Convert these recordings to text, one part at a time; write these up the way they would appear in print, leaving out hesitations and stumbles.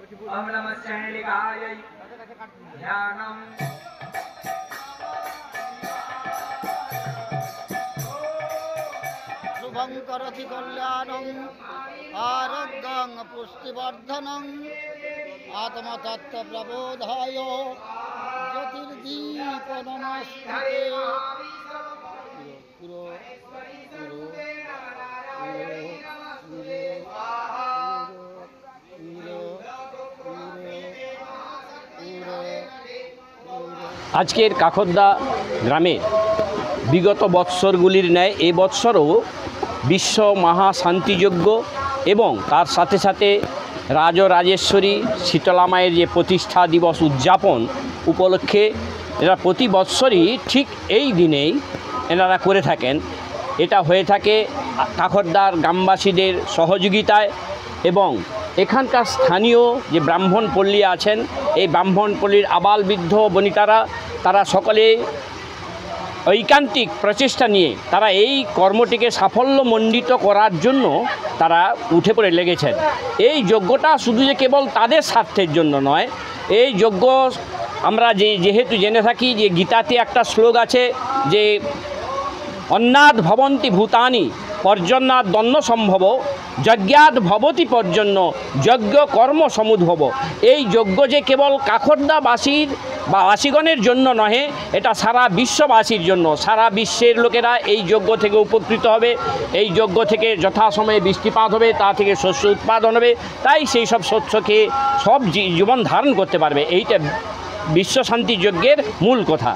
ओम नमः शैलिकायै ध्यानम् शुभं करोति कल्याणं आरोग्यं पुष्टिवर्धनं आत्मतत्त्वप्रबोधाय ज्योतिर्दीप नमस्ते। আজকের কাকদ্দা গ্রামে বিগত বৎসরগুলির ন্যায় এই বৎসরও বিশ্ব মহাশান্তিযজ্ঞ এবং তার সাথে সাথে রাজরাজেশ্বরী শীতলা মায়ের যে প্রতিষ্ঠা দিবস উদযাপন উপলক্ষে এরা প্রতি বৎসরই ঠিক এই দিনেই এনারা করে থাকেন। এটা হয়ে থাকে কাকদ্দার গ্রামবাসীদের সহযোগিতায় এবং এখানকার স্থানীয় যে ব্রাহ্মণ পল্লী আছেন এই ব্রাহ্মণ পল্লীর আবাল বৃদ্ধ বনিতারা তারা সকলে ঐকান্তিক প্রচেষ্টা নিয়ে তারা এই কর্মটিকে সাফল্যমণ্ডিত করার জন্য তারা উঠে পড়ে লেগেছেন। এই যজ্ঞটা শুধু যে কেবল তাদের স্বার্থের জন্য নয়, এই যজ্ঞ আমরা যেহেতু জেনে থাকি যে গীতাতে একটা শ্লোক আছে যে অন্নাদ ভবন্তি ভূতানি পর্জন্যাদ দন্ন সম্ভব যজ্ঞাদ ভবতি পর্জন্য যজ্ঞ কর্ম সমুদ্ভব। এই যজ্ঞ যে কেবল কাকদ্দাবাসীর বা বাসীগণের জন্য নহে, এটা সারা বিশ্ববাসীর জন্য। সারা বিশ্বের লোকেরা এই যজ্ঞ থেকে উপকৃত হবে, এই যজ্ঞ থেকে যথাসময়ে বৃষ্টিপাত হবে, তা থেকে শস্য উৎপাদন হবে, তাই সেই সব শস্যকে সব জীবন ধারণ করতে পারবে। এইটা বিশ্ব শান্তি যজ্ঞের মূল কথা।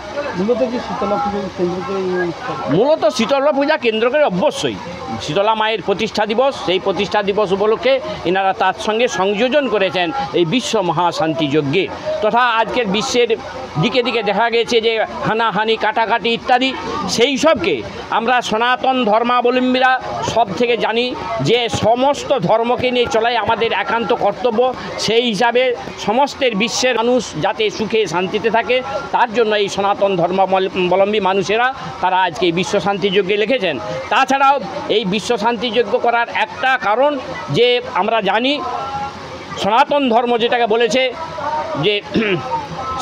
মূলত শীতলা পূজা কেন্দ্র করে অবশ্যই শীতলা মায়ের প্রতিষ্ঠা দিবস, সেই প্রতিষ্ঠা দিবস উপলক্ষে এনারা তার সঙ্গে সংযোজন করেছেন এই বিশ্ব মহাশান্তি যজ্ঞে। তথা আজকের বিশ্বের দিকে দিকে দেখা গেছে যে হানাহানি কাটাকাটি ইত্যাদি, সেই সবকে আমরা সনাতন ধর্মাবলম্বীরা সব থেকে জানি যে সমস্ত ধর্মকে নিয়ে চলাই আমাদের একান্ত কর্তব্য। সেই হিসাবে সমস্তের বিশ্বের মানুষ যাতে সুখে শান্তিতে থাকে তার জন্য এই সনাতন ধর্মাবলম্বী মানুষেরা তারা আজকে এই বিশ্ব শান্তি যজ্ঞে লিখেছেন। তাছাড়াও এই বিশ্ব শান্তি যজ্ঞ করার একটা কারণ যে আমরা জানি সনাতন ধর্ম যেটাকে বলেছে যে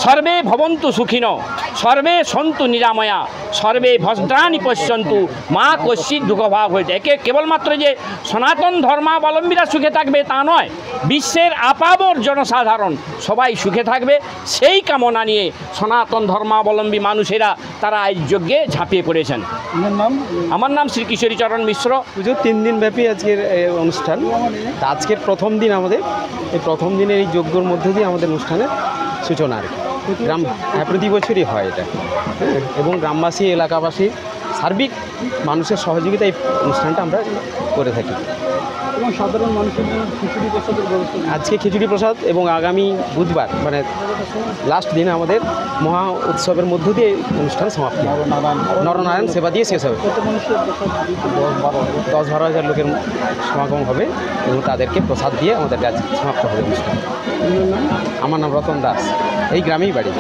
সর্বে ভবন্তু সুখিন সর্বে সন্তু নিরাময়া সর্বে ভদ্রাণি পশ্যন্তু মা কশ্চিৎ দুঃখভাগ হইতে। একে কেবলমাত্র যে সনাতন ধর্মাবলম্বীরা সুখে থাকবে তা নয়, বিশ্বের আপাবর জনসাধারণ সবাই সুখে থাকবে সেই কামনা নিয়ে সনাতন ধর্মাবলম্বী মানুষেরা তারা এই যজ্ঞে ঝাঁপিয়ে পড়েছেন। আমার নাম শ্রী কিশোরীচরণ মিশ্র। পুজো 3 দিন ব্যাপী আজকের অনুষ্ঠান। আজকের প্রথম দিন আমাদের এই প্রথম দিনের এই যজ্ঞর মধ্য দিয়ে আমাদের অনুষ্ঠানের সূচনা আর কি। গ্রাম প্রতি বছরই হয় এটা, এবং গ্রামবাসী এলাকাবাসী সার্বিক মানুষের সহযোগিতায় এই অনুষ্ঠানটা আমরা করে থাকি। এবং সাধারণ মানুষের জন্য খিচুড়ি প্রসাদের ব্যবস্থা আজকে খিচুড়ি প্রসাদ এবং আগামী বুধবার মানে লাস্ট দিন আমাদের মহা উৎসবের মধ্য দিয়ে অনুষ্ঠান সমাপ্তি হবে। নরনারায়ণ সেবা দিয়ে শেষ হবে। 10-12 হাজার লোকের সমাগম হবে এবং তাদেরকে প্রসাদ দিয়ে আমাদের কাজ সমাপ্ত হবে অনুষ্ঠান। আমার নাম রতন দাস, এই গ্রামেই বাড়ি।